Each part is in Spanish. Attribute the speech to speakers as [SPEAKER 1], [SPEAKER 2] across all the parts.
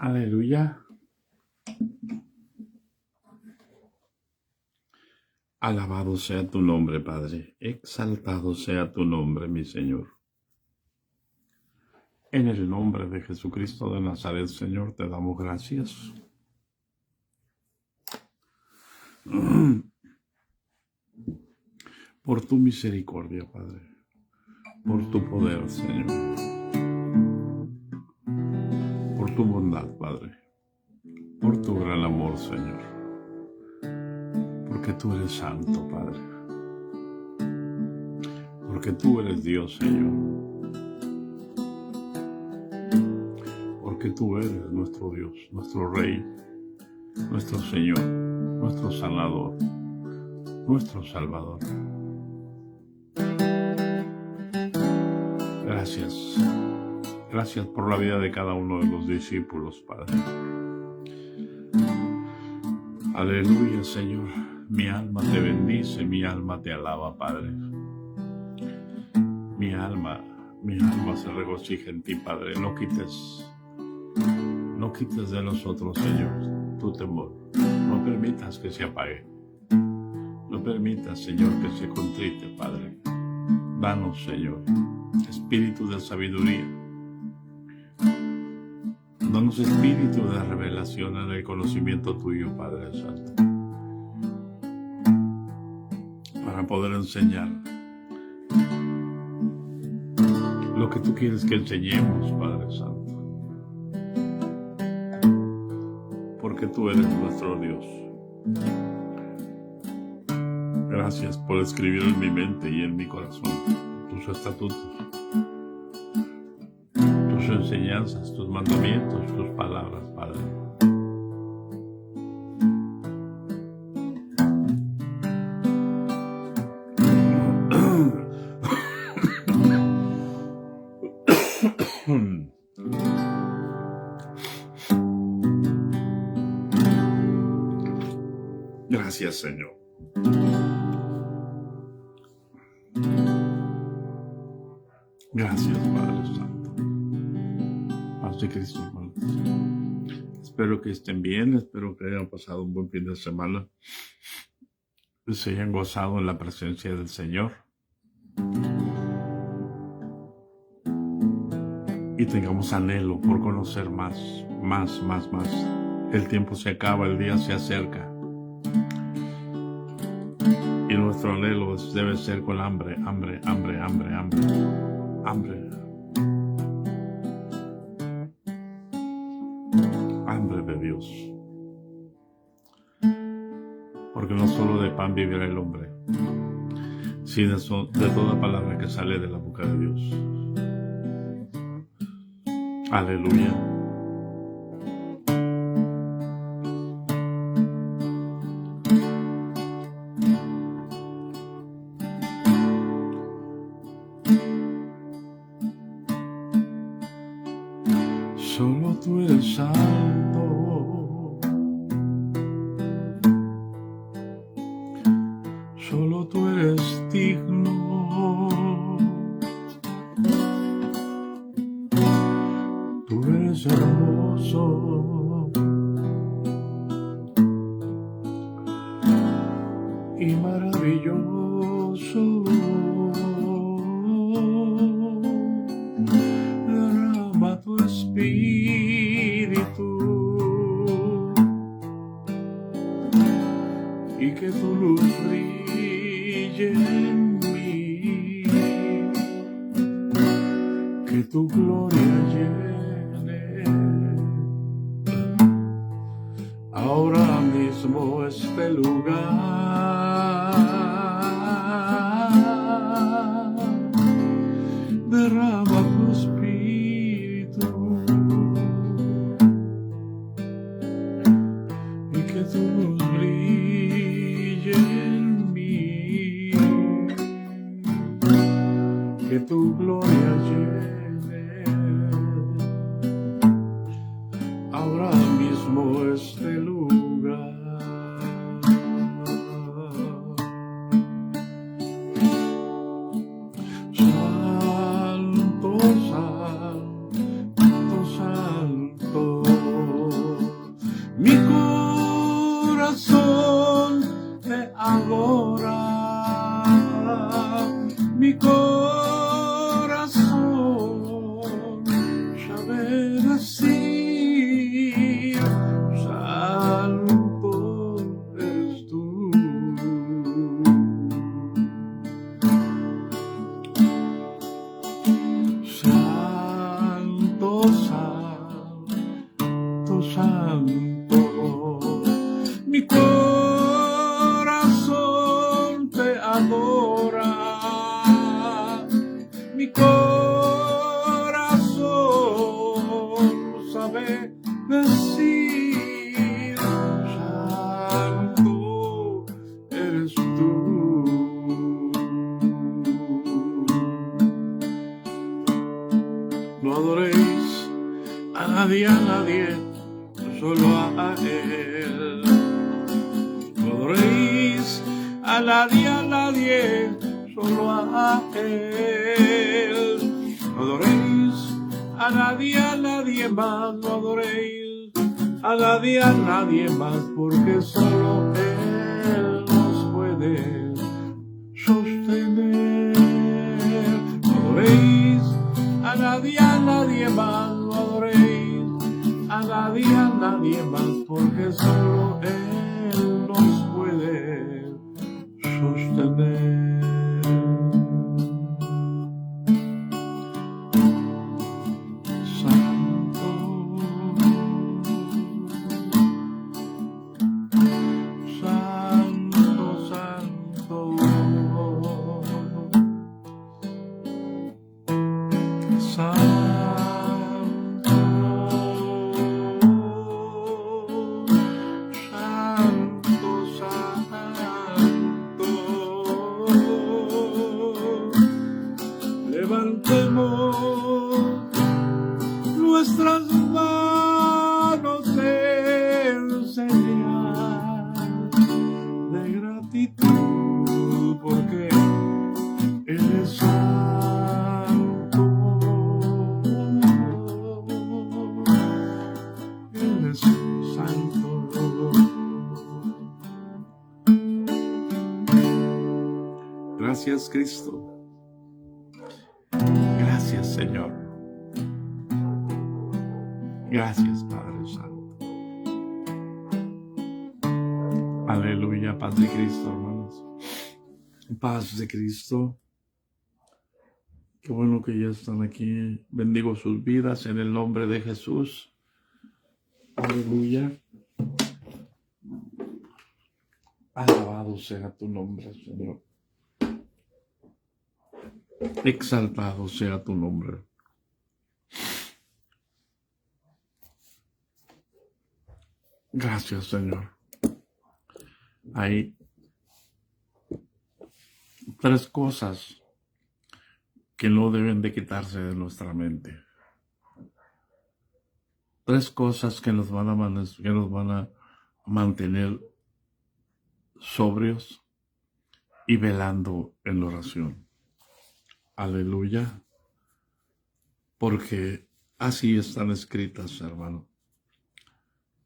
[SPEAKER 1] Aleluya. Alabado sea tu nombre, Padre. Exaltado sea tu nombre, mi Señor. En el nombre de Jesucristo de Nazaret, Señor, te damos gracias. Por tu misericordia, Padre. Por tu poder, Señor. Por tu bondad, Padre. Por tu gran amor, Señor. Porque tú eres santo, Padre. Porque tú eres Dios, Señor. Porque tú eres nuestro Dios, nuestro Rey, nuestro Señor, nuestro Sanador, nuestro Salvador. Gracias. Gracias por la vida de cada uno de los discípulos, Padre. Aleluya, Señor. Mi alma te bendice, mi alma te alaba, Padre. Mi alma se regocija en ti, Padre. No quites de nosotros, Señor, tu temor. No permitas que se apague. No permitas, Señor, que se contrite, Padre. Danos, Señor, espíritu de sabiduría. Danos espíritu de revelación en el conocimiento tuyo, Padre Santo, para poder enseñar lo que tú quieres que enseñemos, Padre Santo. Porque tú eres nuestro Dios. Gracias por escribir en mi mente y en mi corazón tus estatutos, tus enseñanzas, tus mandamientos, tus palabras, Padre. Gracias, Señor. Gracias, Padre Santo. Paz de Cristo, hermanos. Espero que estén bien, espero que hayan pasado un buen fin de semana, que se hayan gozado en la presencia del Señor y tengamos anhelo por conocer más. El tiempo se acaba, el día se acerca. Y nuestro anhelo debe ser con hambre de Dios. Porque no solo de pan vivirá el hombre, sino de toda palabra que sale de la boca de Dios. Aleluya. Solo tú eres santo, solo tú eres digno, tú eres hermoso y maravilloso. Derrama tu espíritu y que tu luz brille en mí, que tu gloria llene ahora mismo este lugar. Derrama tu espíritu y que tu luz brille en mí, que tu gloria llene ahora mismo este lugar. No adoréis a nadie, solo a Él. No adoréis a nadie, solo a Él. No adoréis a nadie más, no adoréis a nadie más, porque solo Él nos puede sostener. No adoréis a nadie más, no adoréis a nadie más, porque solo Él nos puede sostener. Levantemos nuestras manos en señal de gratitud, porque Él es santo. Él es santo. Gracias, Cristo. Gracias, Señor. Gracias, Padre Santo. Aleluya, paz de Cristo, hermanos. Paz de Cristo. Qué bueno que ya están aquí. Bendigo sus vidas en el nombre de Jesús. Aleluya. Alabado sea tu nombre, Señor. Exaltado sea tu nombre. Gracias, Señor. Hay 3 cosas que no deben de quitarse de nuestra mente. 3 cosas que nos van a mantener sobrios y velando en la oración. Aleluya. Porque así están escritas, hermano.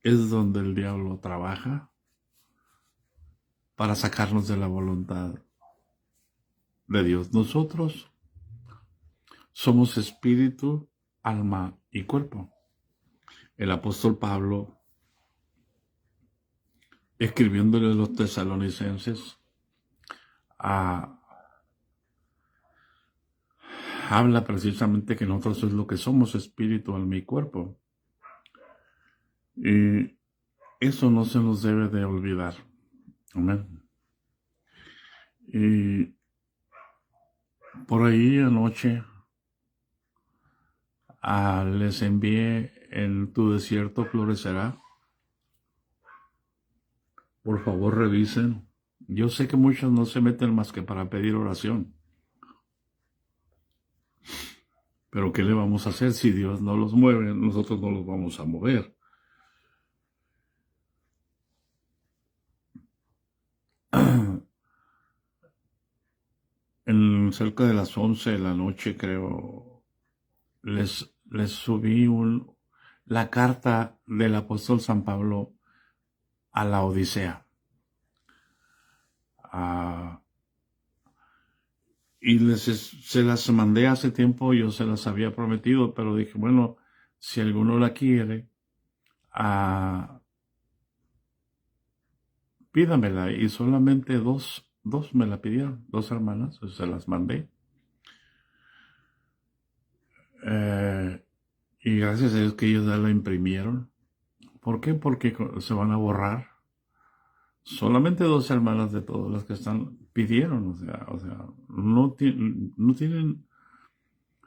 [SPEAKER 1] Es donde el diablo trabaja para sacarnos de la voluntad de Dios. Nosotros somos espíritu, alma y cuerpo. El apóstol Pablo, escribiéndole a los tesalonicenses, habla precisamente que nosotros es lo que somos, espíritu, alma y cuerpo. Y eso no se nos debe de olvidar. Amén. Y por ahí anoche les envié En tu desierto florecerá. Por favor, revisen. Yo sé que muchos no se meten más que para pedir oración. Pero ¿qué le vamos a hacer si Dios no los mueve? Nosotros no los vamos a mover. Cerca de las 11 de la noche, creo, les subí la carta del apóstol San Pablo a la Odisea. Y se las mandé hace tiempo, yo se las había prometido, pero dije, bueno, si alguno la quiere, pídamela. Y solamente dos me la pidieron, 2 hermanas, se las mandé. Y gracias a Dios que ellos ya la imprimieron. ¿Por qué? Porque se van a borrar. Solamente 2 hermanas de todas las que están pidieron, o sea, no tienen,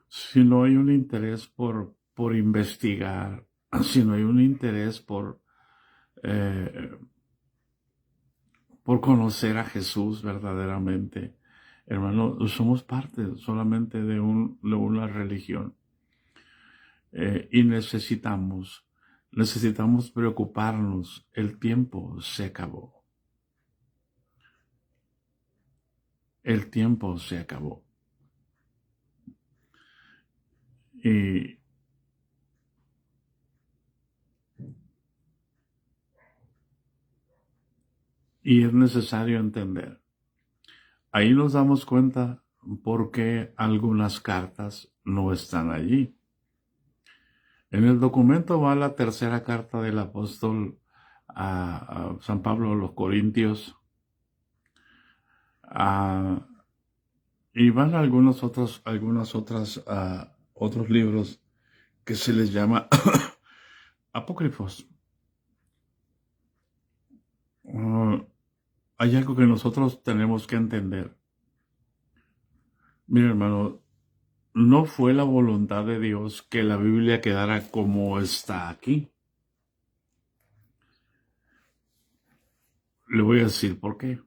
[SPEAKER 1] si no hay un interés por investigar, si no hay un interés por conocer a Jesús verdaderamente, hermano, somos parte solamente de una religión. y necesitamos preocuparnos. El tiempo se acabó. El tiempo se acabó. Y es necesario entender. Ahí nos damos cuenta por qué algunas cartas no están allí. En el documento va la tercera carta del apóstol a San Pablo a los Corintios. Y van otros libros que se les llama apócrifos. Hay algo que nosotros tenemos que entender. Mira, hermano, no fue la voluntad de Dios que la Biblia quedara como está aquí. Le voy a decir por qué.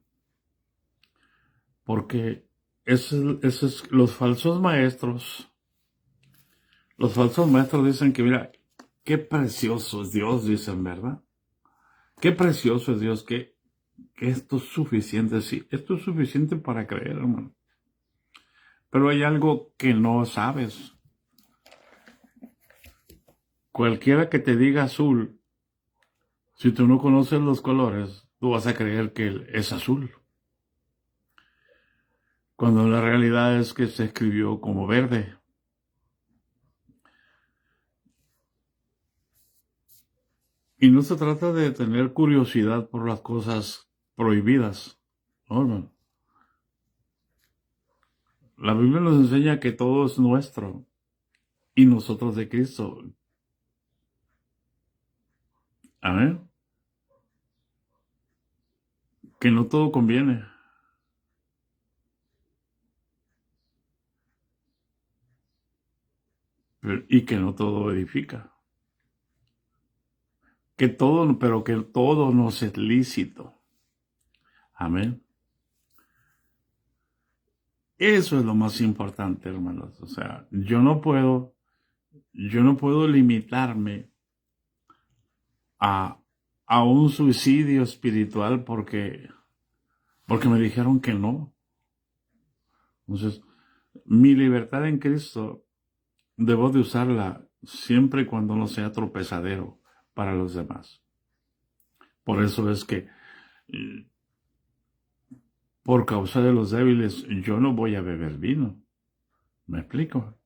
[SPEAKER 1] Porque los falsos maestros dicen que, mira, qué precioso es Dios, dicen, ¿verdad? Qué precioso es Dios, que esto es suficiente. Sí, esto es suficiente para creer, hermano. Pero hay algo que no sabes. Cualquiera que te diga azul, si tú no conoces los colores, tú vas a creer que es azul. Cuando la realidad es que se escribió como verde. Y no se trata de tener curiosidad por las cosas prohibidas. No, hermano. La Biblia nos enseña que todo es nuestro y nosotros de Cristo. Amén. Que no todo conviene. Y que no todo edifica. Pero que todo nos es lícito. Amén. Eso es lo más importante, hermanos. O sea, yo no puedo limitarme a un suicidio espiritual porque me dijeron que no. Entonces, mi libertad en Cristo debo de usarla siempre y cuando no sea tropezadero para los demás. Por eso es que, por causa de los débiles, yo no voy a beber vino. ¿Me explico?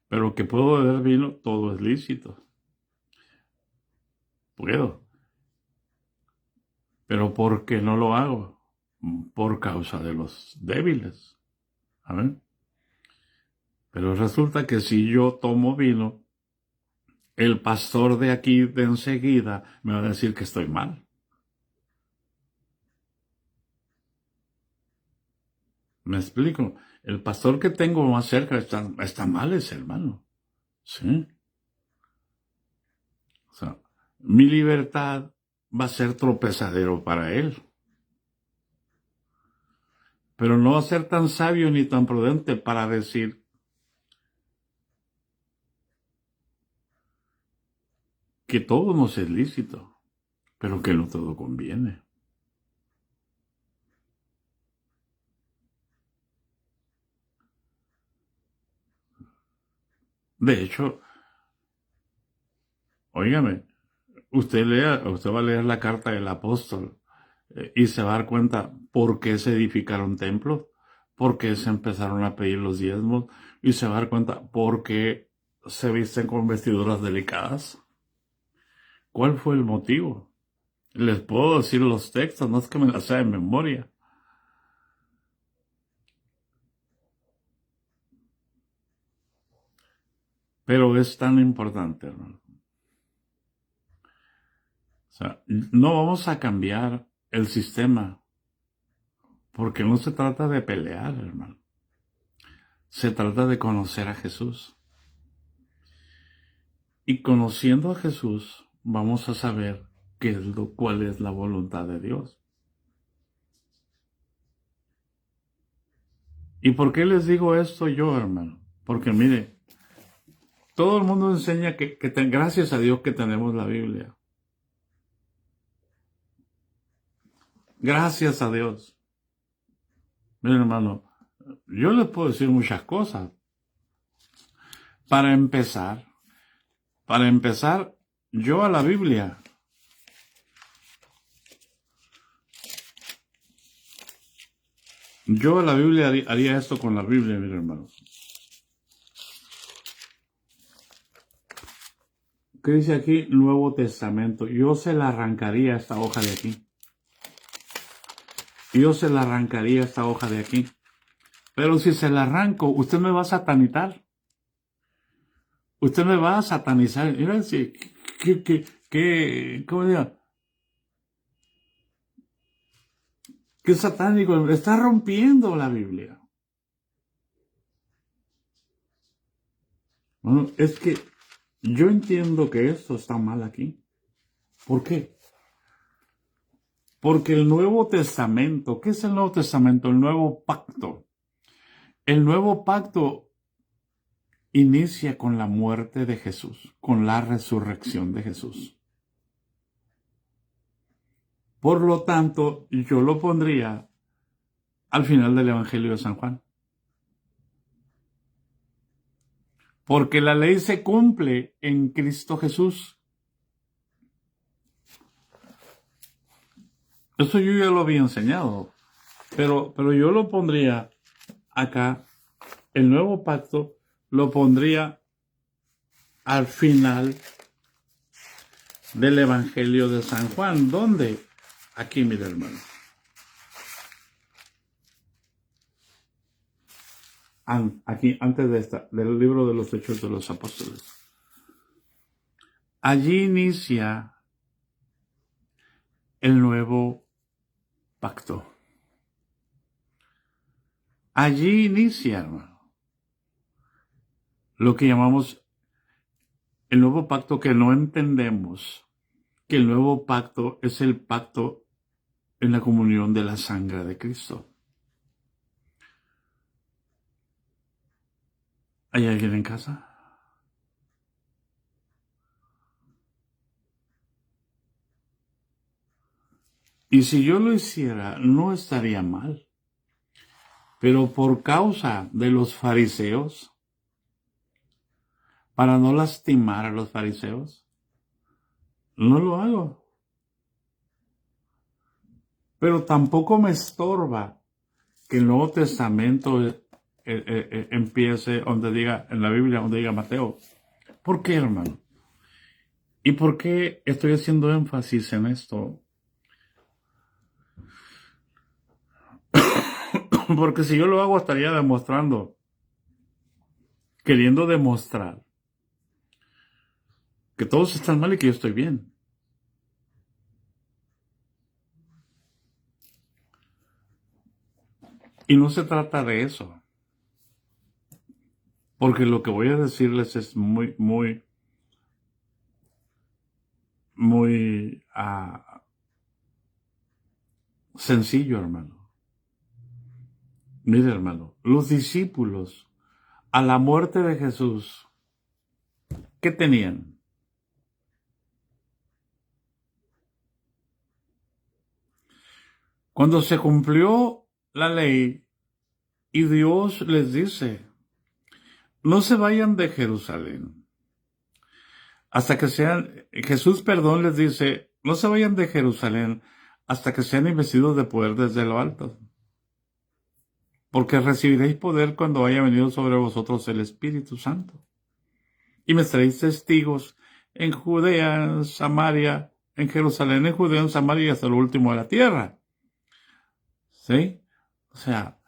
[SPEAKER 1] Pero que puedo beber vino, todo es lícito. Puedo. Pero ¿por qué no lo hago? Por causa de los débiles. ¿Amén? Pero resulta que si yo tomo vino, el pastor de aquí de enseguida me va a decir que estoy mal. ¿Me explico? El pastor que tengo más cerca está mal ese hermano. ¿Sí? O sea, mi libertad va a ser tropezadero para él. Pero no va a ser tan sabio ni tan prudente para decir que todo nos es lícito, pero que no todo conviene. De hecho, óigame, usted va a leer la carta del apóstol y se va a dar cuenta por qué se edificaron templos, por qué se empezaron a pedir los diezmos, y se va a dar cuenta por qué se visten con vestiduras delicadas. ¿Cuál fue el motivo? Les puedo decir los textos, no es que me las sea de memoria. Pero es tan importante, hermano. O sea, no vamos a cambiar el sistema, porque no se trata de pelear, hermano. Se trata de conocer a Jesús. Y conociendo a Jesús, vamos a saber cuál es la voluntad de Dios. ¿Y por qué les digo esto yo, hermano? Porque mire, Todo el mundo enseña gracias a Dios que tenemos la Biblia. Gracias a Dios. Miren, hermano, yo les puedo decir muchas cosas. Para empezar, yo a la Biblia haría esto con la Biblia, miren, hermanos. ¿Qué dice aquí? Nuevo Testamento. Yo se la arrancaría esta hoja de aquí. Yo se la arrancaría esta hoja de aquí. Pero si se la arranco, usted me va a satanizar. Usted me va a satanizar. Mira, ¿cómo digo? ¿Qué satánico? Está rompiendo la Biblia. Bueno, es que yo entiendo que esto está mal aquí. ¿Por qué? Porque el Nuevo Testamento, ¿qué es el Nuevo Testamento? El Nuevo Pacto. El Nuevo Pacto inicia con la muerte de Jesús, con la resurrección de Jesús. Por lo tanto, yo lo pondría al final del Evangelio de San Juan. Porque la ley se cumple en Cristo Jesús. Eso yo ya lo había enseñado. Pero yo lo pondría acá, el nuevo pacto, lo pondría al final del Evangelio de San Juan. ¿Dónde? Aquí, mira, hermano. Aquí, antes del libro de los Hechos de los Apóstoles. Allí inicia el nuevo pacto. Allí inicia, hermano, lo que llamamos el nuevo pacto, que no entendemos que el nuevo pacto es el pacto en la comunión de la sangre de Cristo. ¿Hay alguien en casa? Y si yo lo hiciera, no estaría mal. Pero por causa de los fariseos, para no lastimar a los fariseos, no lo hago. Pero tampoco me estorba que el Nuevo Testamento empiece donde diga, en la Biblia, donde diga Mateo. ¿Por qué, hermano? ¿Y por qué estoy haciendo énfasis en esto? Porque si yo lo hago, estaría queriendo demostrar que todos están mal y que yo estoy bien. Y no se trata de eso. Porque lo que voy a decirles es muy sencillo, hermano. Mire, hermano, los discípulos a la muerte de Jesús, ¿qué tenían? Cuando se cumplió la ley y Dios les dice, no se vayan de Jerusalén hasta que Jesús, les dice, no se vayan de Jerusalén hasta que sean investidos de poder desde lo alto. Porque recibiréis poder cuando haya venido sobre vosotros el Espíritu Santo. Y me seréis testigos en Judea, en Samaria, en Jerusalén, en Judea, en Samaria y hasta lo último de la tierra. ¿Sí? O sea,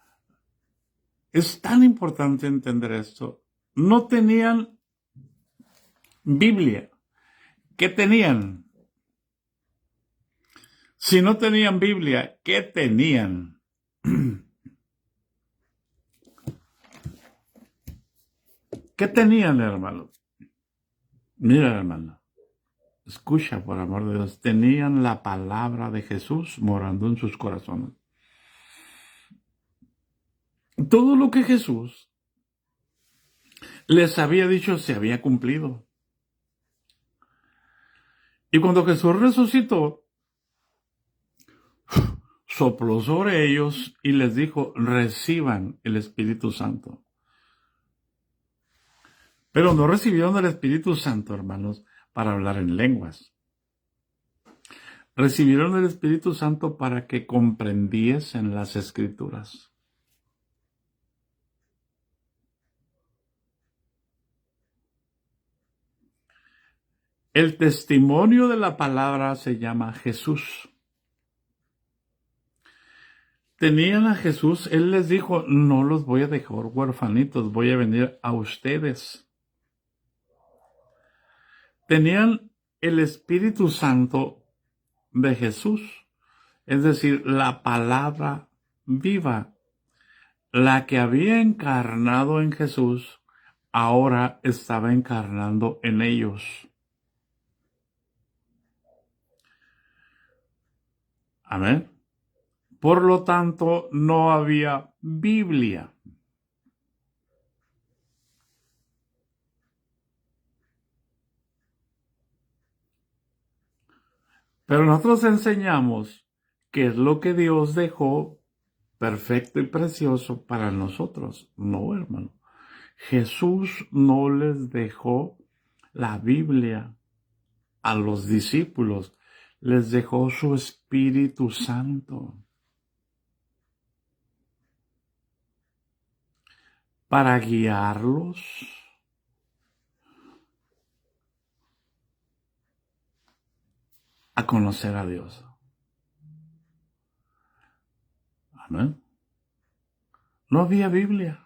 [SPEAKER 1] es tan importante entender esto. No tenían Biblia. ¿Qué tenían? Si no tenían Biblia, ¿qué tenían? ¿Qué tenían, hermano? Mira, hermano, escucha, por amor de Dios, tenían la palabra de Jesús morando en sus corazones. Todo lo que Jesús les había dicho se había cumplido. Y cuando Jesús resucitó, sopló sobre ellos y les dijo, reciban el Espíritu Santo. Pero no recibieron el Espíritu Santo, hermanos, para hablar en lenguas. Recibieron el Espíritu Santo para que comprendiesen las Escrituras. El testimonio de la palabra se llama Jesús. Tenían a Jesús, Él les dijo, no los voy a dejar huerfanitos, voy a venir a ustedes. Tenían el Espíritu Santo de Jesús, es decir, la palabra viva, la que había encarnado en Jesús, ahora estaba encarnando en ellos. Amén. Por lo tanto, no había Biblia. Pero nosotros enseñamos que es lo que Dios dejó perfecto y precioso para nosotros. No, hermano. Jesús no les dejó la Biblia a los discípulos. Les dejó su Espíritu Santo para guiarlos a conocer a Dios. Amén. No había Biblia.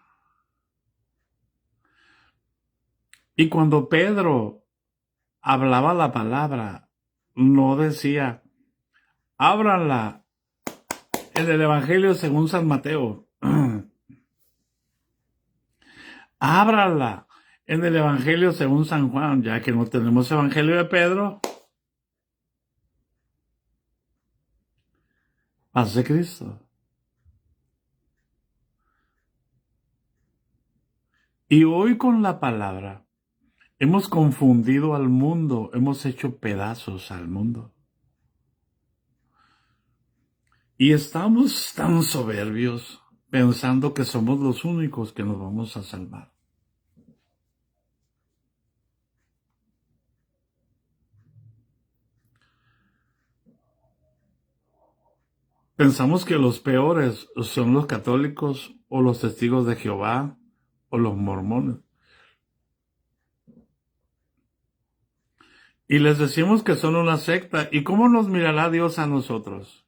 [SPEAKER 1] Y cuando Pedro hablaba la palabra, no decía, ábranla en el Evangelio según San Mateo. Ábranla en el Evangelio según San Juan, ya que no tenemos Evangelio de Pedro. Paz de Cristo. Y hoy con la palabra hemos confundido al mundo, hemos hecho pedazos al mundo. Y estamos tan soberbios pensando que somos los únicos que nos vamos a salvar. Pensamos que los peores son los católicos o los testigos de Jehová o los mormones. Y les decimos que son una secta. ¿Y cómo nos mirará Dios a nosotros?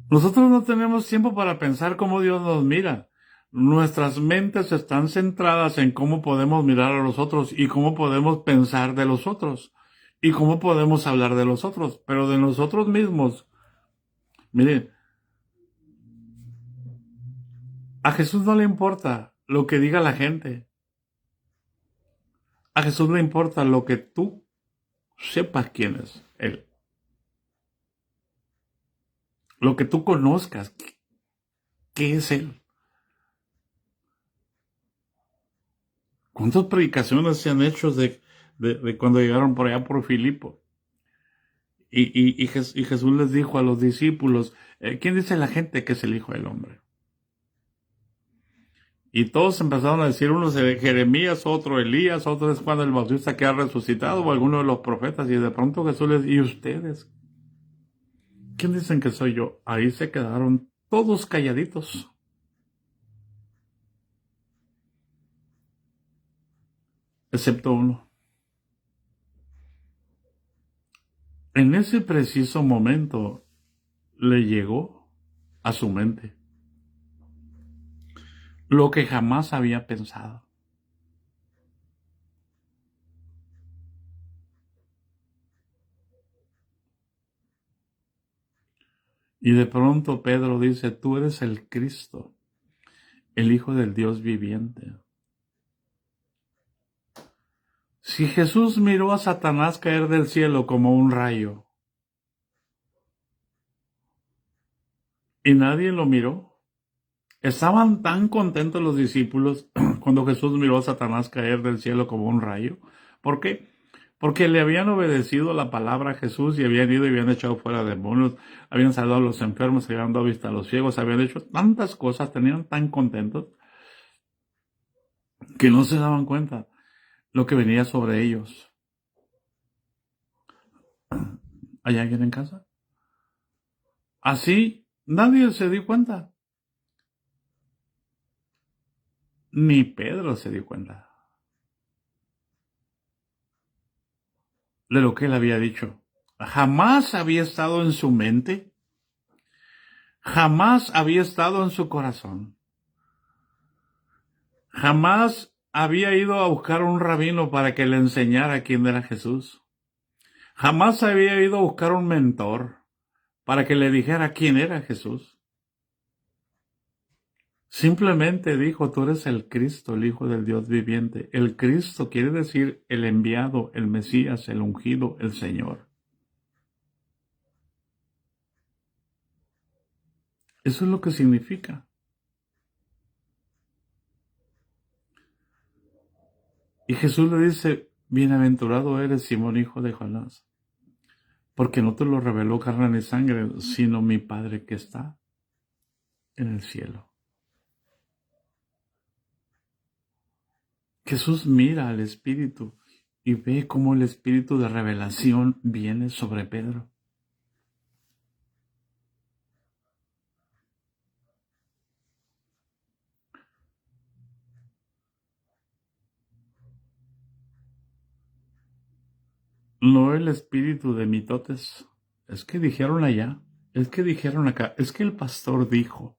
[SPEAKER 1] Nosotros no tenemos tiempo para pensar cómo Dios nos mira. Nuestras mentes están centradas en cómo podemos mirar a los otros y cómo podemos pensar de los otros y cómo podemos hablar de los otros, pero de nosotros mismos. Miren, a Jesús no le importa lo que diga la gente. A Jesús le importa lo que tú sepas quién es Él. Lo que tú conozcas, ¿qué es Él? ¿Cuántas predicaciones se han hecho de cuando llegaron por allá por Filipo? Y Jesús les dijo a los discípulos, ¿quién dice la gente que es el Hijo del Hombre? Y todos empezaron a decir, uno es Jeremías, otro Elías, otro es Juan el Bautista que ha resucitado, o alguno de los profetas, y de pronto Jesús les dice, ¿y ustedes? ¿Quién dicen que soy yo? Ahí se quedaron todos calladitos. Excepto uno. En ese preciso momento le llegó a su mente lo que jamás había pensado. Y de pronto Pedro dice, tú eres el Cristo, el Hijo del Dios viviente. Si Jesús miró a Satanás caer del cielo como un rayo y nadie lo miró, Estaban tan contentos los discípulos cuando Jesús miró a Satanás caer del cielo como un rayo. ¿Por qué? Porque le habían obedecido la palabra a Jesús y habían ido y habían echado fuera demonios, habían salvado a los enfermos, habían dado vista a los ciegos, habían hecho tantas cosas, tenían tan contentos que no se daban cuenta lo que venía sobre ellos. ¿Hay alguien en casa? Así nadie se dio cuenta. Ni Pedro se dio cuenta de lo que él había dicho. Jamás había estado en su mente, jamás había estado en su corazón, jamás había ido a buscar un rabino para que le enseñara quién era Jesús, jamás había ido a buscar un mentor para que le dijera quién era Jesús. Simplemente dijo: tú eres el Cristo, el Hijo del Dios viviente. El Cristo quiere decir el enviado, el Mesías, el ungido, el Señor. Eso es lo que significa. Y Jesús le dice: bienaventurado eres, Simón, hijo de Jonás, porque no te lo reveló carne ni sangre, sino mi Padre que está en el cielo. Jesús mira al Espíritu y ve cómo el Espíritu de revelación viene sobre Pedro. No el espíritu de mitotes. Es que dijeron allá, es que dijeron acá, es que el pastor dijo.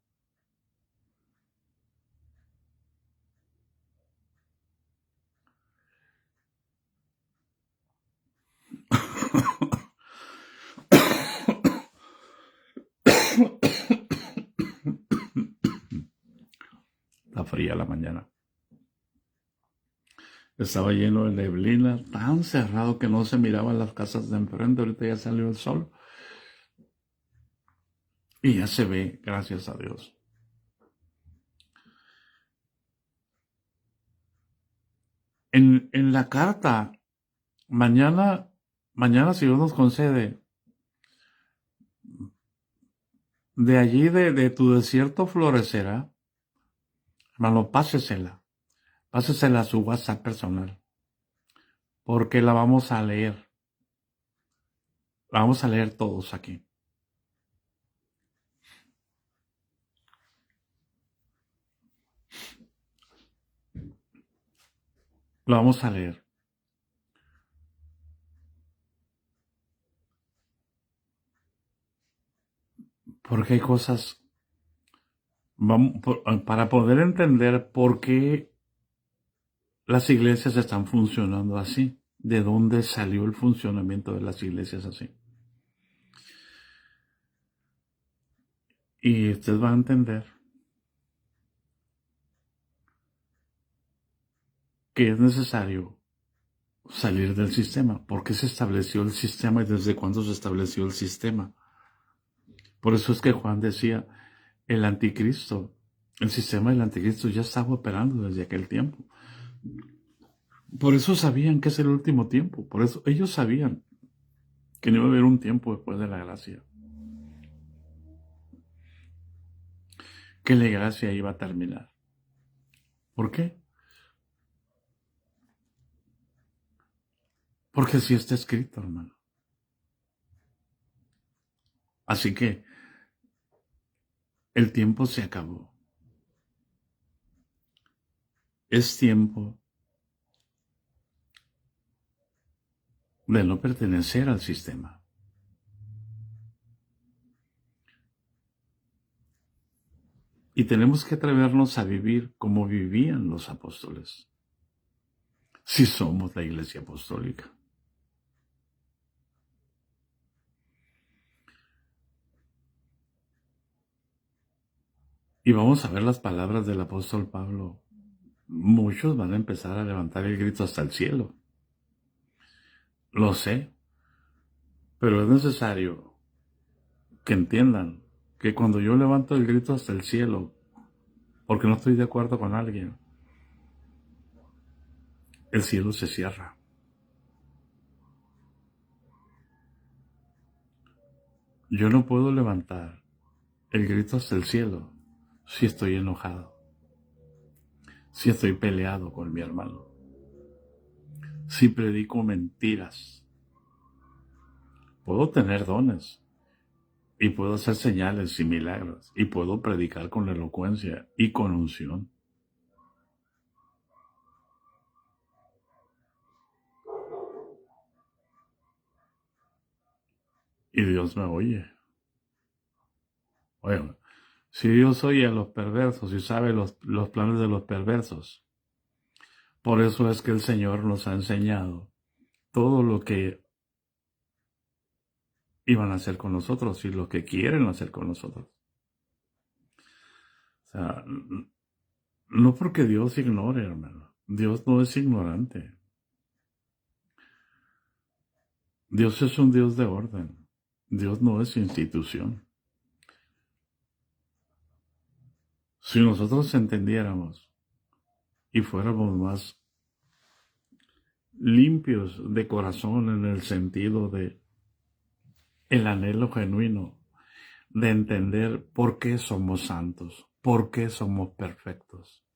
[SPEAKER 1] Está fría la mañana. Estaba lleno de neblina, tan cerrado que no se miraban las casas de enfrente. Ahorita ya salió el sol. Y ya se ve, gracias a Dios. En la carta, mañana si Dios nos concede, de allí de tu desierto florecerá, hermano, pásesela a su WhatsApp personal, porque la vamos a leer todos aquí. Lo vamos a leer. Porque hay cosas, para poder entender por qué las iglesias están funcionando así, de dónde salió el funcionamiento de las iglesias así. Y usted va a entender que es necesario salir del sistema. ¿Por qué se estableció el sistema y desde cuándo se estableció el sistema? Por eso es que Juan decía, el anticristo, el sistema del anticristo ya estaba operando desde aquel tiempo. Por eso sabían que es el último tiempo. Por eso ellos sabían que no iba a haber un tiempo después de la gracia. Que la gracia iba a terminar. ¿Por qué? Porque así está escrito, hermano. Así que el tiempo se acabó. Es tiempo de no pertenecer al sistema. Y tenemos que atrevernos a vivir como vivían los apóstoles, si somos la Iglesia Apostólica. Y vamos a ver las palabras del apóstol Pablo. Muchos van a empezar a levantar el grito hasta el cielo. Lo sé, pero es necesario que entiendan que cuando yo levanto el grito hasta el cielo, porque no estoy de acuerdo con alguien, el cielo se cierra. Yo no puedo levantar el grito hasta el cielo si estoy enojado, si estoy peleado con mi hermano, si predico mentiras. Puedo tener dones y puedo hacer señales y milagros y puedo predicar con elocuencia y con unción. Y Dios me oye. Bueno, si Dios oye a los perversos y sabe los planes de los perversos, por eso es que el Señor nos ha enseñado todo lo que iban a hacer con nosotros y lo que quieren hacer con nosotros. O sea, no porque Dios ignore, hermano. Dios no es ignorante. Dios es un Dios de orden. Dios no es institución. Si nosotros entendiéramos y fuéramos más limpios de corazón en el sentido de el anhelo genuino de entender por qué somos santos, por qué somos perfectos.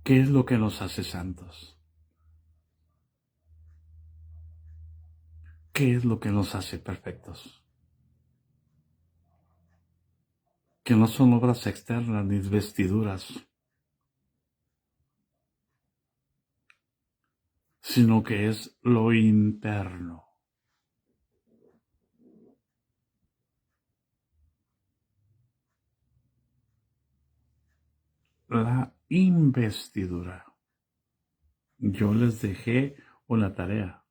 [SPEAKER 1] ¿Qué es lo que nos hace santos? ¿Qué es lo que nos hace perfectos? Que no son obras externas ni vestiduras, sino que es lo interno. La investidura. Yo les dejé una tarea.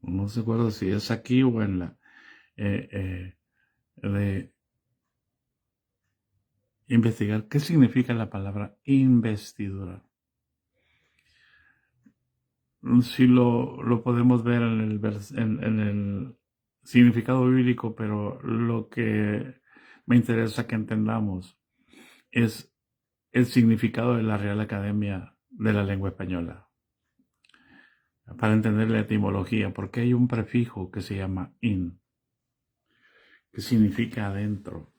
[SPEAKER 1] No recuerdo si es aquí o en la de investigar qué significa la palabra investidura. Si lo podemos ver en el significado bíblico, pero lo que me interesa que entendamos es el significado de la Real Academia de la Lengua Española. Para entender la etimología, porque hay un prefijo que se llama in, que significa adentro.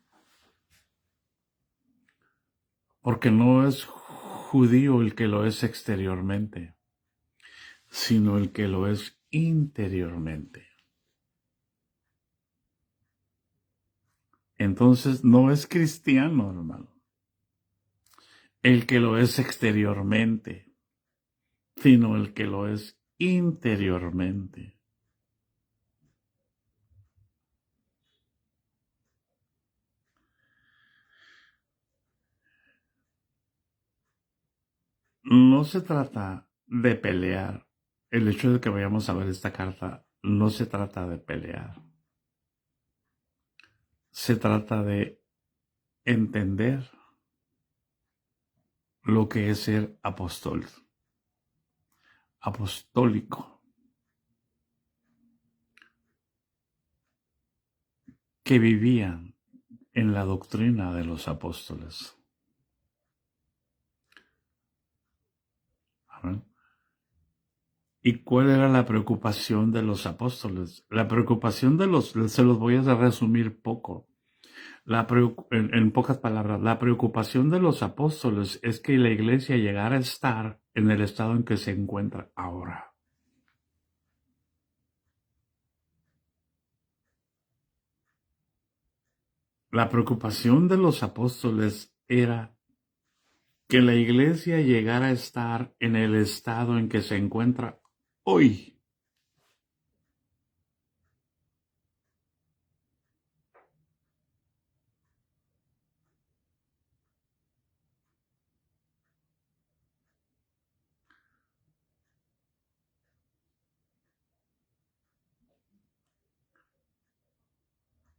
[SPEAKER 1] Porque no es judío el que lo es exteriormente, sino el que lo es interiormente. Entonces no es cristiano, hermano, el que lo es exteriormente, sino el que lo es interiormente. No se trata de pelear. El hecho de que vayamos a ver esta carta no se trata de pelear. Se trata de entender lo que es ser apostólico, que vivían en la doctrina de los apóstoles. Amén. ¿Y cuál era la preocupación de los apóstoles? La preocupación se los voy a resumir poco. En pocas palabras, la preocupación de los apóstoles es que la iglesia llegara a estar en el estado en que se encuentra ahora. La preocupación de los apóstoles era que la iglesia llegara a estar en el estado en que se encuentra hoy.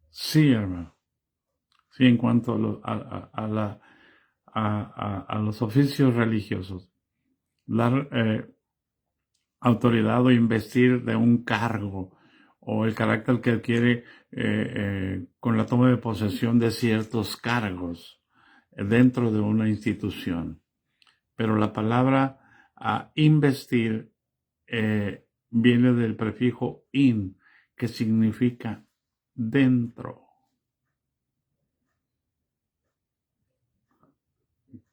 [SPEAKER 1] Sí, hermano. Sí, en cuanto a los oficios religiosos, dar autoridad o investir de un cargo o el carácter que adquiere con la toma de posesión de ciertos cargos dentro de una institución. Pero la palabra investir viene del prefijo in, que significa dentro.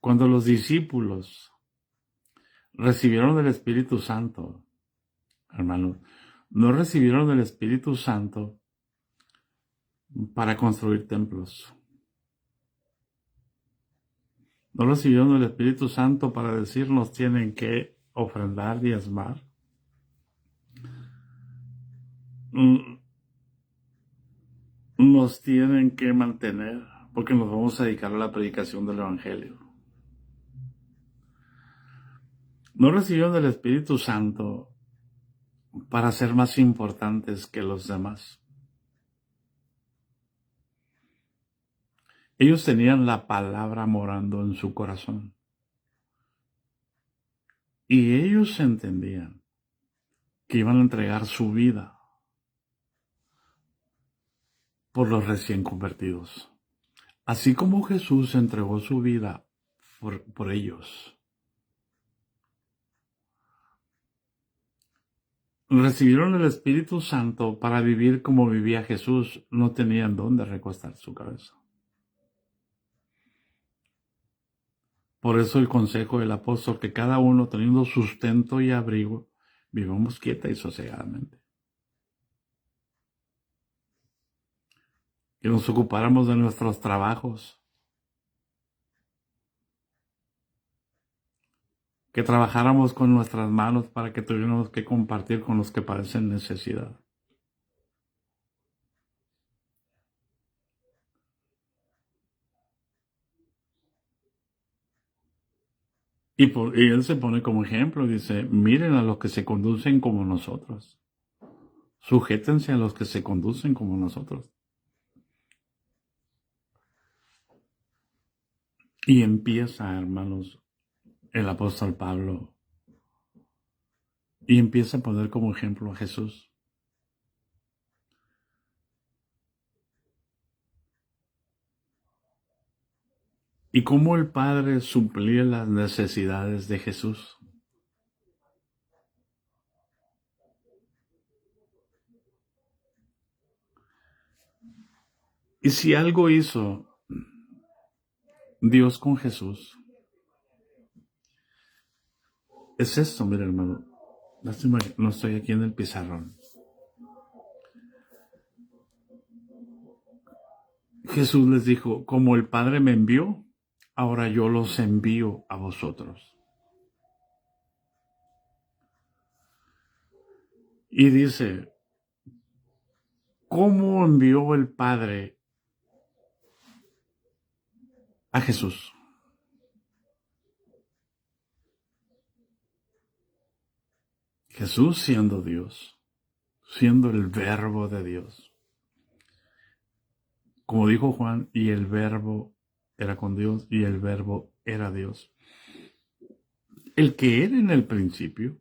[SPEAKER 1] Cuando los discípulos recibieron el Espíritu Santo, hermanos, no recibieron el Espíritu Santo para construir templos. No recibieron el Espíritu Santo para decirnos tienen que ofrendar, diezmar. Nos tienen que mantener porque nos vamos a dedicar a la predicación del Evangelio. No recibieron el Espíritu Santo para ser más importantes que los demás. Ellos tenían la palabra morando en su corazón. Y ellos entendían que iban a entregar su vida por los recién convertidos. Así como Jesús entregó su vida por ellos. Recibieron el Espíritu Santo para vivir como vivía Jesús. No tenían dónde recostar su cabeza. Por eso el consejo del apóstol, que cada uno teniendo sustento y abrigo, vivamos quieta y sosegadamente. Que nos ocupáramos de nuestros trabajos. Que trabajáramos con nuestras manos para que tuviéramos que compartir con los que padecen necesidad. Y él se pone como ejemplo, dice, miren a los que se conducen como nosotros. Sujétense a los que se conducen como nosotros. Y empieza, hermanos, el apóstol Pablo, y empieza a poner como ejemplo a Jesús. Y cómo el Padre suplía las necesidades de Jesús. Y si algo hizo Dios con Jesús, es esto, mira hermano. Lástima que no estoy aquí en el pizarrón. Jesús les dijo, como el Padre me envió, ahora yo los envío a vosotros. Y dice, ¿cómo envió el Padre a Jesús? Jesús siendo Dios, siendo el verbo de Dios. Como dijo Juan, y el verbo era con Dios y el verbo era Dios. El que era en el principio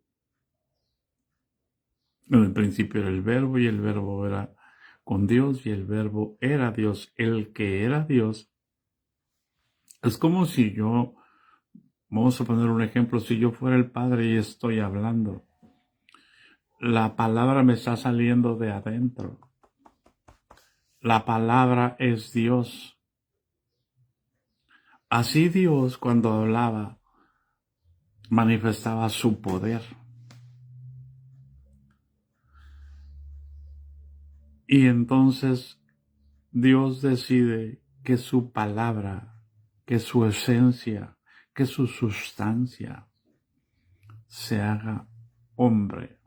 [SPEAKER 1] era el verbo y el verbo era con Dios y el verbo era Dios. El que era Dios es como si yo, vamos a poner un ejemplo, si yo fuera el Padre y estoy hablando, la palabra me está saliendo de adentro. La palabra es Dios. Así Dios, cuando hablaba, manifestaba su poder. Y entonces Dios decide que su palabra, que su esencia, que su sustancia se haga hombre.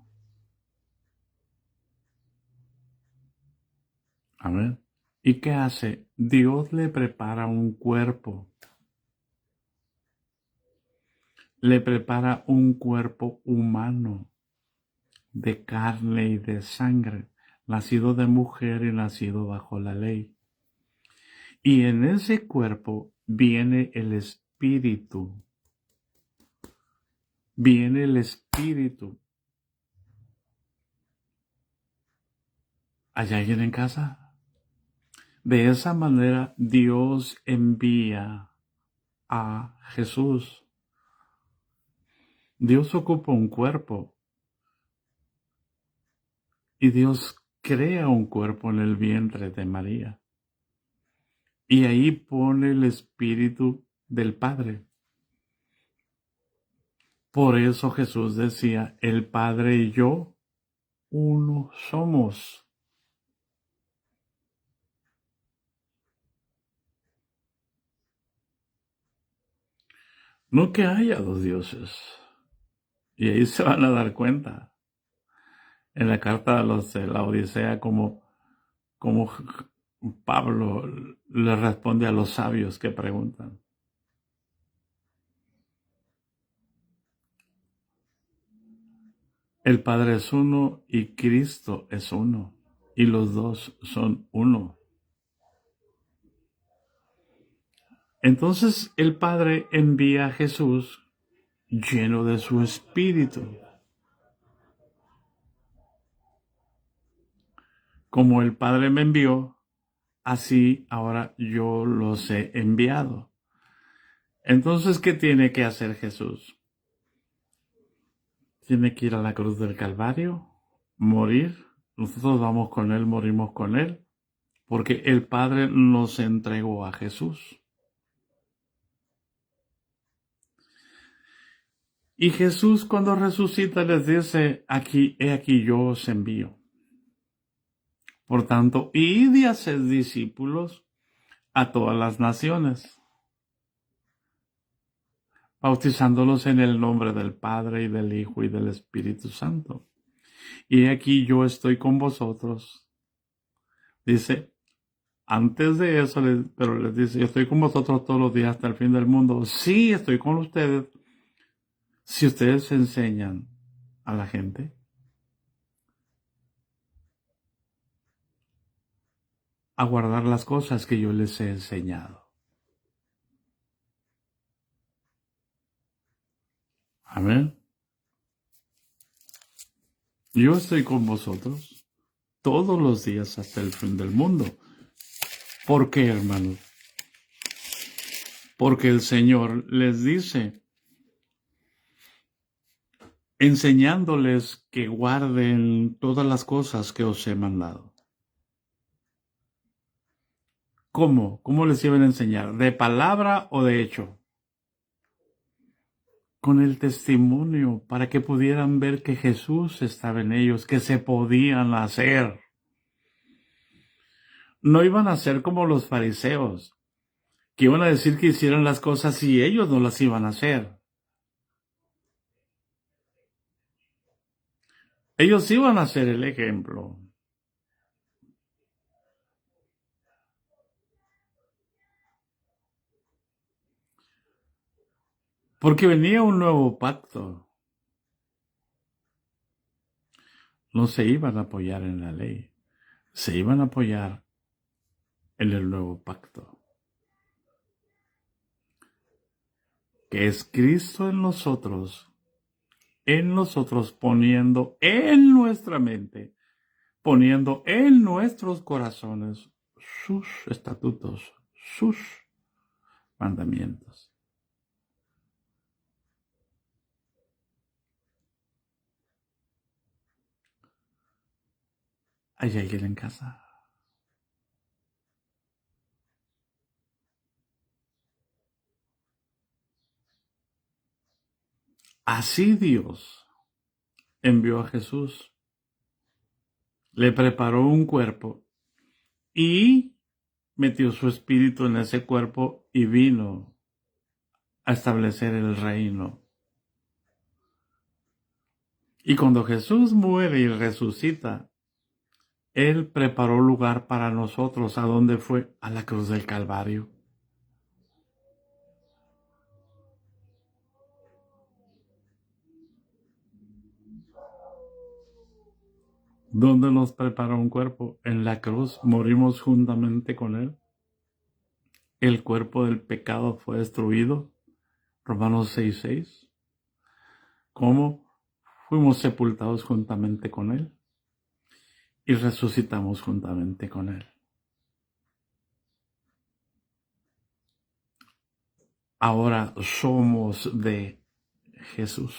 [SPEAKER 1] Amén. ¿Y qué hace? Dios le prepara un cuerpo. Le prepara un cuerpo humano, de carne y de sangre, nacido de mujer y nacido bajo la ley. Y en ese cuerpo viene el Espíritu. Viene el Espíritu. ¿Hay alguien en casa? De esa manera Dios envía a Jesús. Dios ocupa un cuerpo y Dios crea un cuerpo en el vientre de María. Y ahí pone el Espíritu del Padre. Por eso Jesús decía, el Padre y yo, uno somos. No que haya dos dioses. Y ahí se van a dar cuenta. En la carta de la Odisea, como Pablo le responde a los sabios que preguntan. El Padre es uno y Cristo es uno. Y los dos son uno. Entonces el Padre envía a Jesús lleno de su Espíritu. Como el Padre me envió, así ahora yo los he enviado. Entonces, ¿qué tiene que hacer Jesús? Tiene que ir a la cruz del Calvario, morir. Nosotros vamos con Él, morimos con Él, porque el Padre nos entregó a Jesús. Y Jesús cuando resucita les dice, he aquí yo os envío. Por tanto, id y haced discípulos a todas las naciones, bautizándolos en el nombre del Padre y del Hijo y del Espíritu Santo. Y aquí yo estoy con vosotros. Dice, antes de eso, pero les dice, yo estoy con vosotros todos los días hasta el fin del mundo. Sí, estoy con ustedes. Si ustedes enseñan a la gente a guardar las cosas que yo les he enseñado. Amén. Yo estoy con vosotros todos los días hasta el fin del mundo. ¿Por qué, hermanos? Porque el Señor les dice, enseñándoles que guarden todas las cosas que os he mandado. ¿Cómo? ¿Cómo les iban a enseñar? ¿De palabra o de hecho? Con el testimonio, para que pudieran ver que Jesús estaba en ellos, que se podían hacer. No iban a ser como los fariseos, que iban a decir que hicieran las cosas y ellos no las iban a hacer. Ellos iban a ser el ejemplo. Porque venía un nuevo pacto. No se iban a apoyar en la ley, se iban a apoyar en el nuevo pacto, que es Cristo en nosotros poniendo en nuestra mente, poniendo en nuestros corazones sus estatutos, sus mandamientos. ¿Hay alguien en casa? Así Dios envió a Jesús, le preparó un cuerpo y metió su espíritu en ese cuerpo y vino a establecer el reino. Y cuando Jesús muere y resucita, Él preparó lugar para nosotros. ¿A dónde fue? A la cruz del Calvario. ¿Dónde nos preparó un cuerpo? En la cruz morimos juntamente con Él. El cuerpo del pecado fue destruido. Romanos 6:6. ¿Cómo? Fuimos sepultados juntamente con Él. y resucitamos juntamente con Él. Ahora somos de Jesús.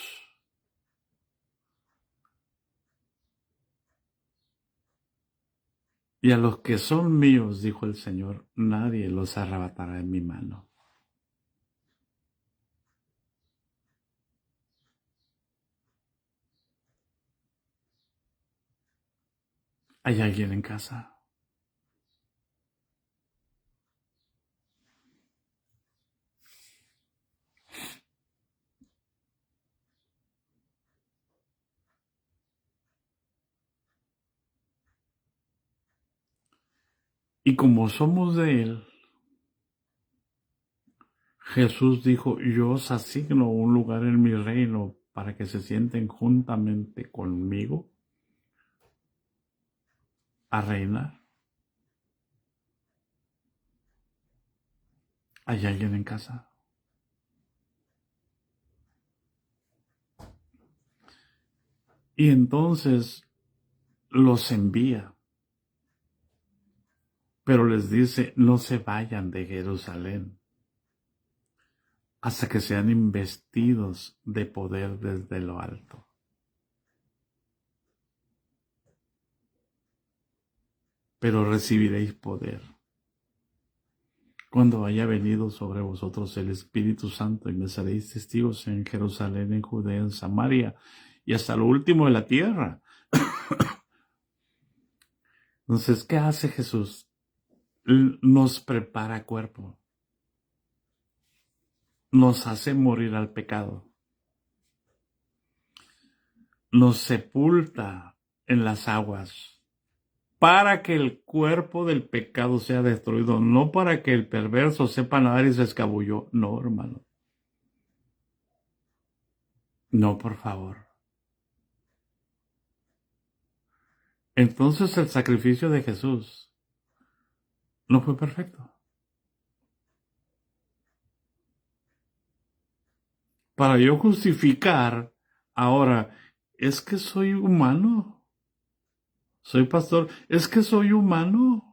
[SPEAKER 1] Y a los que son míos, dijo el Señor, nadie los arrebatará en mi mano. ¿Hay alguien en casa? Y como somos de Él, Jesús dijo, yo os asigno un lugar en mi reino para que se sienten juntamente conmigo a reinar. ¿Hay alguien en casa? Y entonces los envía, pero les dice, no se vayan de Jerusalén hasta que sean investidos de poder desde lo alto. Pero recibiréis poder cuando haya venido sobre vosotros el Espíritu Santo, y me seréis testigos en Jerusalén, en Judea, en Samaria y hasta lo último de la tierra. Entonces, ¿qué hace Jesús? Nos prepara cuerpo, nos hace morir al pecado, nos sepulta en las aguas para que el cuerpo del pecado sea destruido, no para que el perverso sepa nadar y se escabulló. No, hermano. No, por favor. Entonces el sacrificio de Jesús no fue perfecto. Para yo justificar ahora, es que soy humano. Soy pastor, es que soy humano.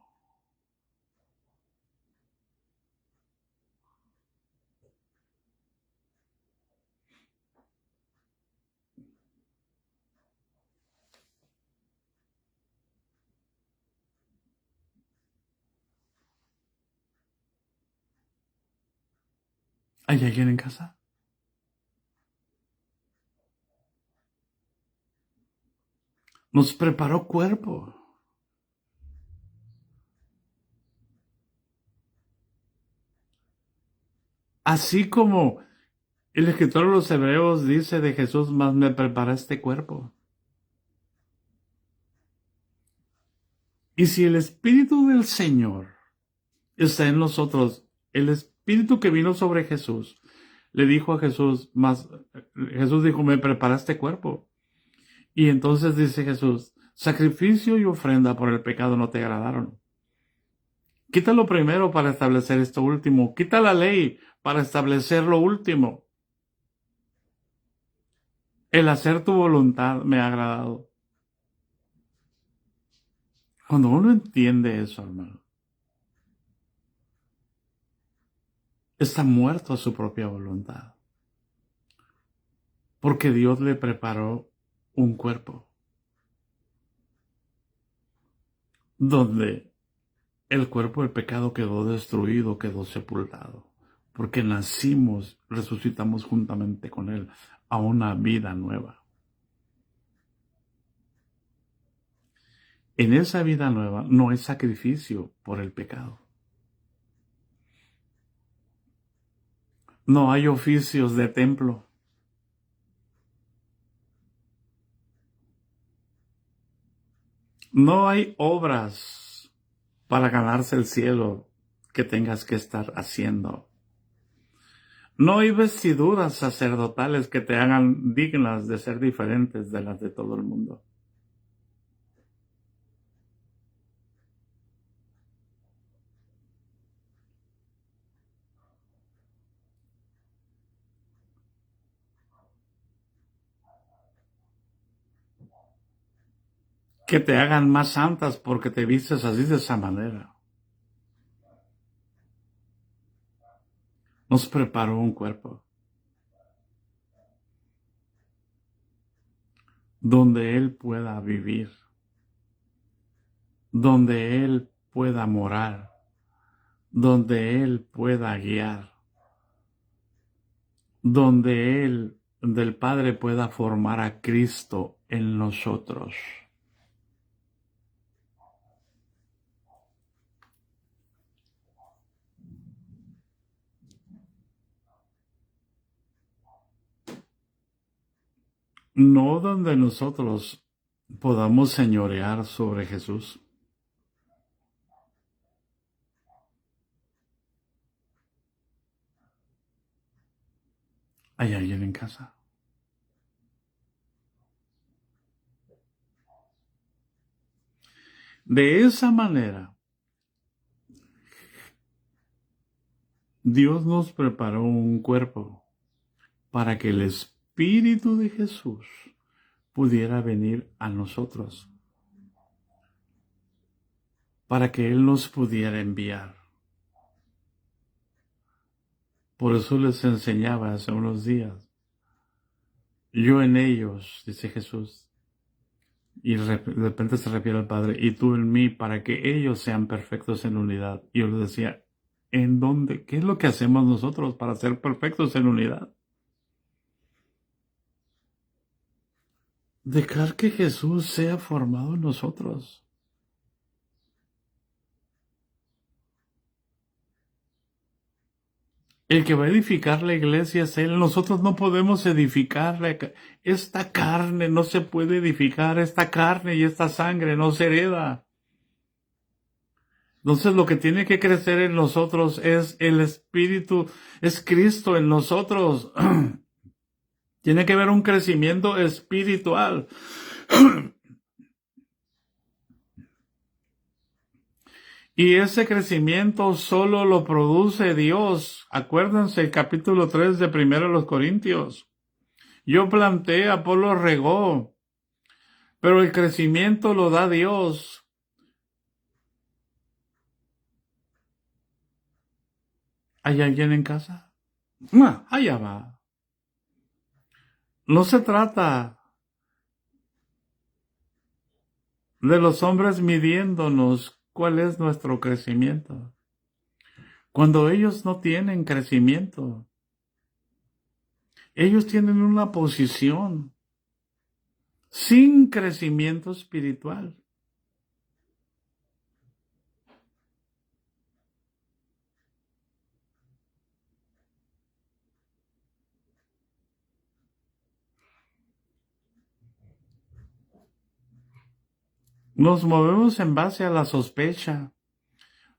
[SPEAKER 1] ¿Hay alguien en casa? Nos preparó cuerpo. Así como el escritor de los Hebreos dice de Jesús, más me prepara este cuerpo. Y si el Espíritu del Señor está en nosotros, el Espíritu que vino sobre Jesús, le dijo a Jesús, Jesús dijo, me prepara este cuerpo. Y entonces dice Jesús, sacrificio y ofrenda por el pecado no te agradaron. Quita lo primero para establecer esto último. Quita la ley para establecer lo último. El hacer tu voluntad me ha agradado. Cuando uno entiende eso, hermano, está muerto a su propia voluntad. Porque Dios le preparó un cuerpo donde el cuerpo del pecado quedó destruido, quedó sepultado. Porque nacimos, resucitamos juntamente con Él a una vida nueva. En esa vida nueva no hay sacrificio por el pecado. No hay oficios de templo. No hay obras para ganarse el cielo que tengas que estar haciendo. No hay vestiduras sacerdotales que te hagan dignas de ser diferentes de las de todo el mundo. que te hagan más santas porque te vistes así de esa manera. Nos preparó un cuerpo donde Él pueda vivir, donde Él pueda morar, donde Él pueda guiar, donde el Padre pueda formar a Cristo en nosotros. No donde nosotros podamos señorear sobre Jesús. ¿Hay alguien en casa? De esa manera, Dios nos preparó un cuerpo para que el Espíritu de Jesús pudiera venir a nosotros, para que Él nos pudiera enviar. Por eso les enseñaba hace unos días. Yo en ellos, dice Jesús, y de repente se refiere al Padre, y tú en mí, para que ellos sean perfectos en unidad. Y yo les decía, ¿en dónde? ¿Qué es lo que hacemos nosotros para ser perfectos en unidad? Dejar que Jesús sea formado en nosotros. El que va a edificar la iglesia es Él. Nosotros no podemos edificarla. Esta carne no se puede edificar. Esta carne y esta sangre no se hereda. Entonces lo que tiene que crecer en nosotros es el Espíritu, es Cristo en nosotros. Tiene que haber un crecimiento espiritual. Y ese crecimiento solo lo produce Dios. Acuérdense el capítulo 3 de 1 Corintios. Yo planté, Apolo regó, pero el crecimiento lo da Dios. ¿Hay alguien en casa? Allá va. No se trata de los hombres midiéndonos cuál es nuestro crecimiento. Cuando ellos no tienen crecimiento, ellos tienen una posición sin crecimiento espiritual. Nos movemos en base a la sospecha.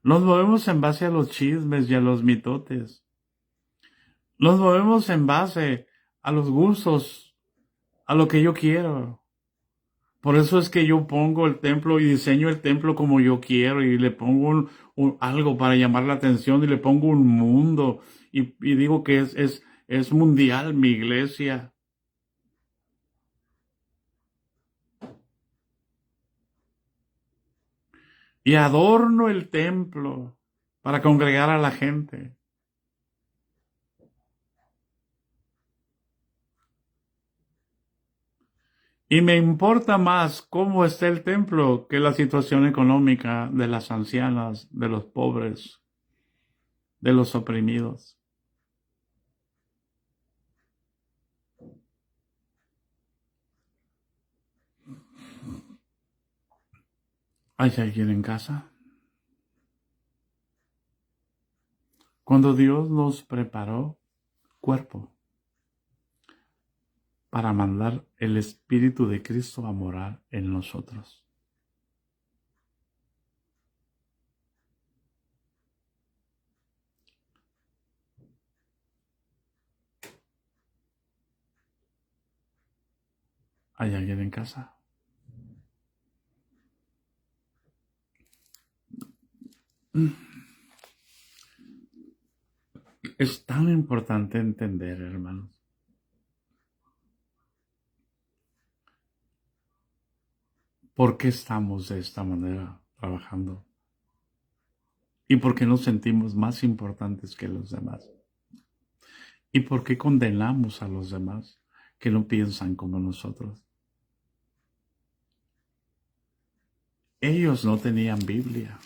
[SPEAKER 1] Nos movemos en base a los chismes y a los mitotes. Nos movemos en base a los gustos, a lo que yo quiero. Por eso es que yo pongo el templo y diseño el templo como yo quiero y le pongo algo para llamar la atención y le pongo un mundo y digo que es mundial mi iglesia. Y adorno el templo para congregar a la gente. Y me importa más cómo está el templo que la situación económica de las ancianas, de los pobres, de los oprimidos. ¿Hay alguien en casa? Cuando Dios nos preparó cuerpo para mandar el Espíritu de Cristo a morar en nosotros. ¿Hay alguien en casa? Es tan importante entender, hermanos, ¿Por qué estamos de esta manera trabajando? ¿Y por qué nos sentimos más importantes que los demás? ¿Y por qué condenamos a los demás que no piensan como nosotros? Ellos no tenían Biblia.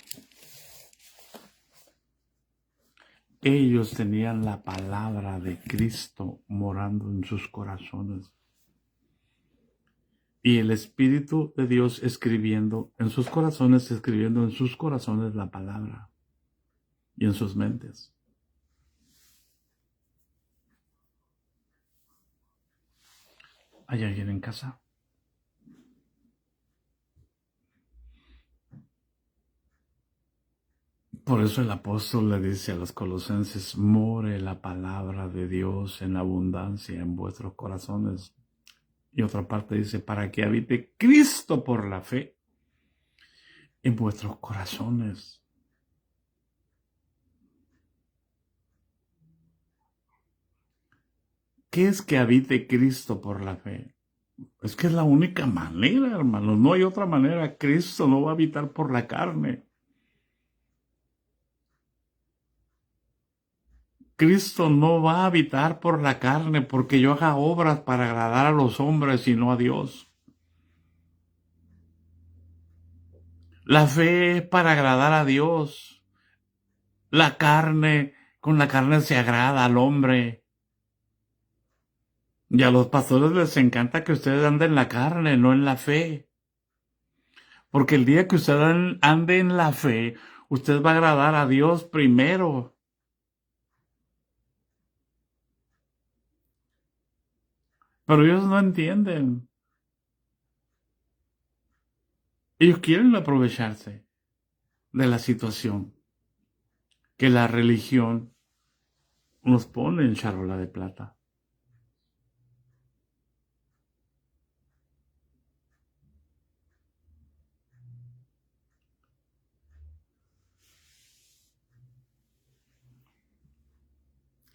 [SPEAKER 1] Ellos tenían la palabra de Cristo morando en sus corazones. Y el Espíritu de Dios escribiendo en sus corazones la palabra y en sus mentes. ¿Hay alguien en casa? Por eso el apóstol le dice a los colosenses: more la palabra de Dios en abundancia en vuestros corazones. Y otra parte dice: para que habite Cristo por la fe en vuestros corazones. ¿Qué es que habite Cristo por la fe? Es que es la única manera, hermanos. No hay otra manera. Cristo no va a habitar por la carne. Cristo no va a habitar por la carne porque yo haga obras para agradar a los hombres y no a Dios. La fe es para agradar a Dios. Con la carne se agrada al hombre. Y a los pastores les encanta que ustedes anden en la carne, no en la fe. Porque el día que usted ande en la fe, usted va a agradar a Dios primero. Pero ellos no entienden. Ellos quieren aprovecharse de la situación que la religión nos pone en charola de plata.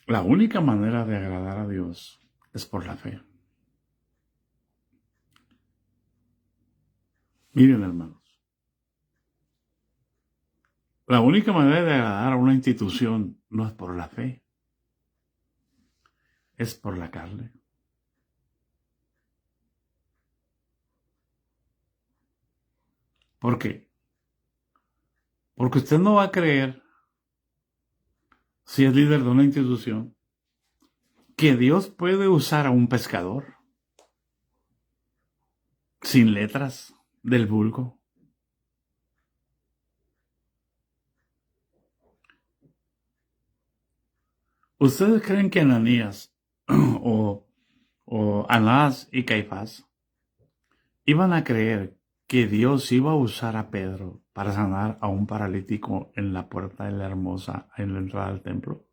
[SPEAKER 1] La única manera de agradar a Dios es por la fe. Miren, hermanos, la única manera de agradar a una institución no es por la fe, es por la carne. ¿Por qué? Porque usted no va a creer, si es líder de una institución, que Dios puede usar a un pescador sin letras del vulgo. ¿Ustedes creen que Ananías o Anás y Caifás iban a creer que Dios iba a usar a Pedro para sanar a un paralítico en la puerta de la Hermosa, en la entrada del templo?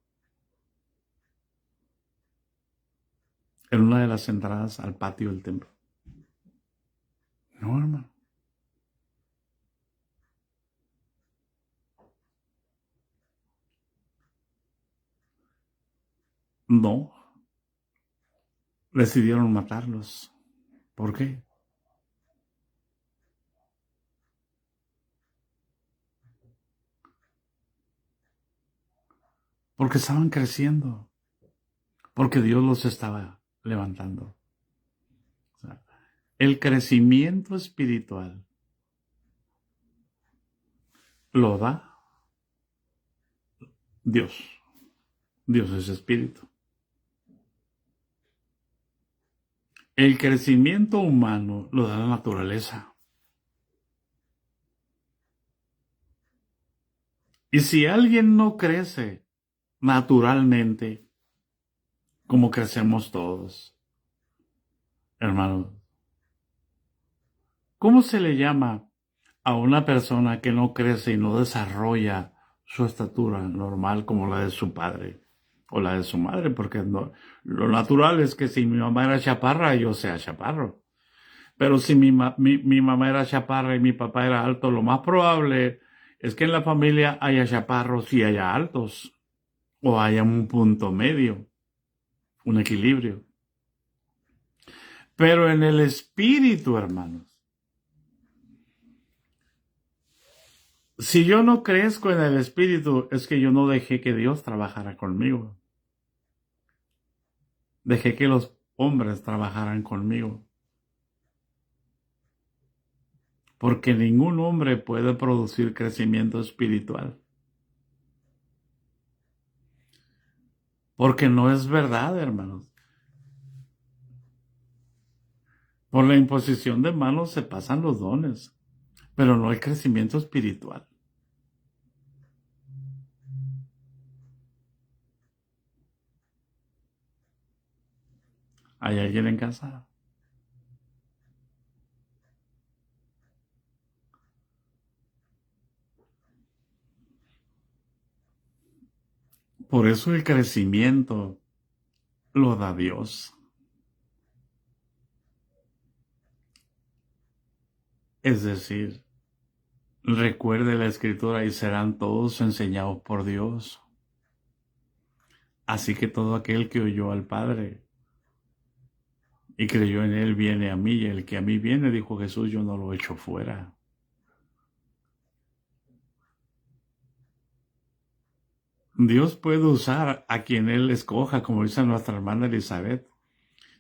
[SPEAKER 1] En una de las entradas al patio del templo. No, hermano. No. Decidieron matarlos. ¿Por qué? Porque estaban creciendo. Porque Dios los estaba levantando. O sea, el crecimiento espiritual lo da Dios. Dios es espíritu. El crecimiento humano lo da la naturaleza. Y si alguien no crece naturalmente, como crecemos todos, hermanos, ¿cómo se le llama a una persona que no crece y no desarrolla su estatura normal como la de su padre o la de su madre? Porque lo natural es que si mi mamá era chaparra, yo sea chaparro. Pero si mi mamá era chaparra y mi papá era alto, lo más probable es que en la familia haya chaparros y haya altos, o haya un punto medio, un equilibrio. Pero en el espíritu, hermanos, Si yo no crezco en el Espíritu, es que yo no dejé que Dios trabajara conmigo. Dejé que los hombres trabajaran conmigo. Porque ningún hombre puede producir crecimiento espiritual. Porque no es verdad, hermanos. Por la imposición de manos se pasan los dones, pero no hay crecimiento espiritual. ¿Hay alguien en casa? Por eso el crecimiento lo da Dios. Es decir, recuerde la Escritura y serán todos enseñados por Dios. Así que todo aquel que oyó al Padre y creyó en Él viene a mí, y el que a mí viene, dijo Jesús, yo no lo echo fuera. Dios puede usar a quien Él escoja, como dice nuestra hermana Elizabeth.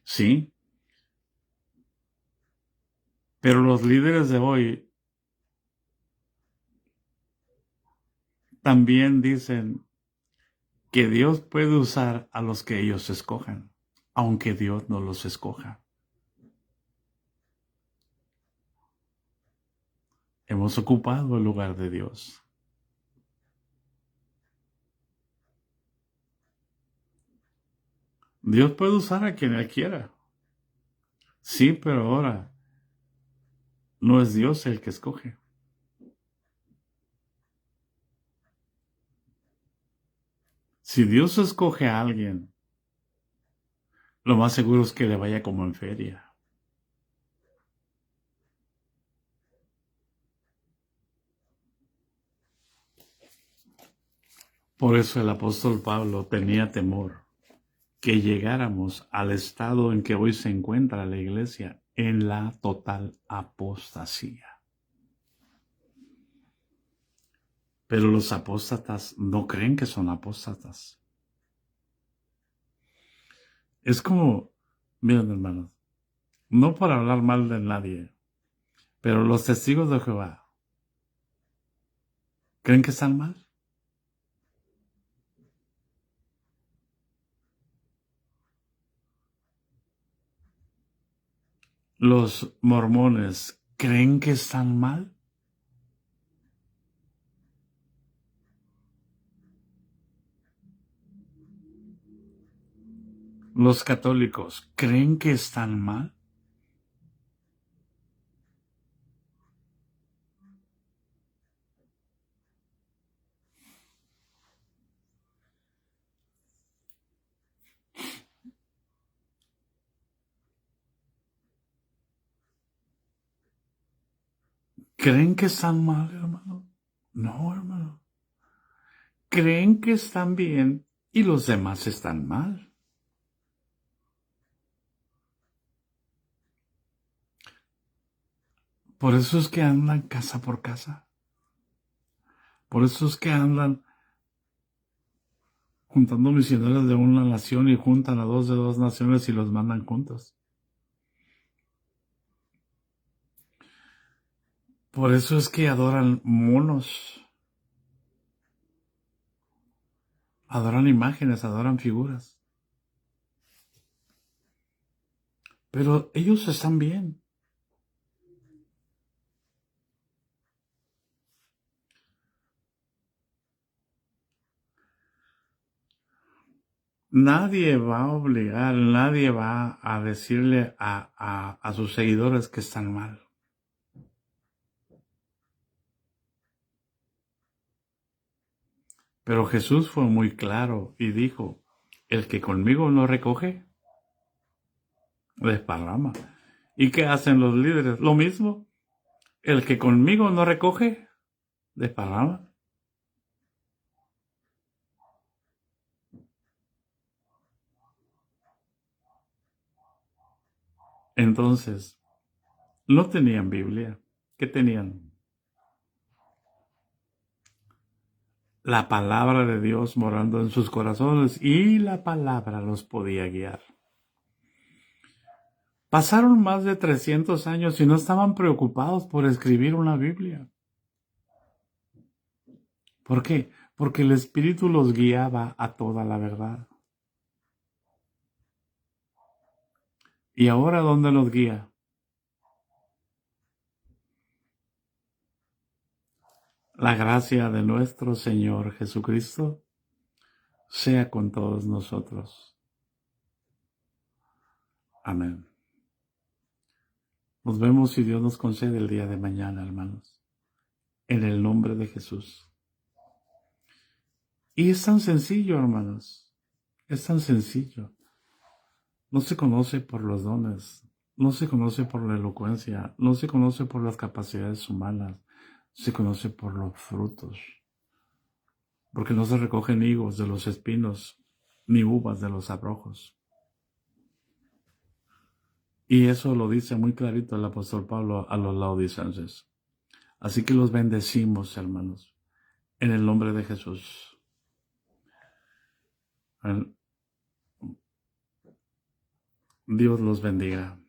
[SPEAKER 1] Sí, pero los líderes de hoy también dicen que Dios puede usar a los que ellos escojan, aunque Dios no los escoja. Hemos ocupado el lugar de Dios. Dios puede usar a quien Él quiera. Sí, pero ahora no es Dios el que escoge. Si Dios escoge a alguien, lo más seguro es que le vaya como en feria. Por eso el apóstol Pablo tenía temor que llegáramos al estado en que hoy se encuentra la iglesia, en la total apostasía. Pero los apóstatas no creen que son apóstatas. Es como, miren hermanos, no para hablar mal de nadie, pero los testigos de Jehová, ¿creen que están mal? Los mormones, ¿creen que están mal? Los católicos, ¿creen que están mal? ¿Creen que están mal, hermano? No, hermano. Creen que están bien y los demás están mal. Por eso es que andan casa por casa. Por eso es que andan juntando misioneros de una nación y juntan a dos de dos naciones y los mandan juntos. Por eso es que adoran monos, adoran imágenes, adoran figuras. Pero ellos están bien. Nadie va a obligar, nadie va a decirle a sus seguidores que están mal. Pero Jesús fue muy claro y dijo, el que conmigo no recoge, desparrama. ¿Y qué hacen los líderes? Lo mismo. El que conmigo no recoge, desparrama. Entonces, no tenían Biblia. ¿Qué tenían? la palabra de Dios morando en sus corazones y la palabra los podía guiar. Pasaron más de 300 años y no estaban preocupados por escribir una Biblia. ¿Por qué? Porque el Espíritu los guiaba a toda la verdad. ¿Y ahora dónde los guía? La gracia de nuestro Señor Jesucristo sea con todos nosotros. Amén. Nos vemos si Dios nos concede el día de mañana, hermanos. En el nombre de Jesús. Y es tan sencillo, hermanos. Es tan sencillo. No se conoce por los dones. No se conoce por la elocuencia. No se conoce por las capacidades humanas. Se conoce por los frutos. Porque no se recogen higos de los espinos, ni uvas de los abrojos. Y eso lo dice muy clarito el apóstol Pablo a los laodicenses. Así que los bendecimos, hermanos, en el nombre de Jesús. Dios los bendiga.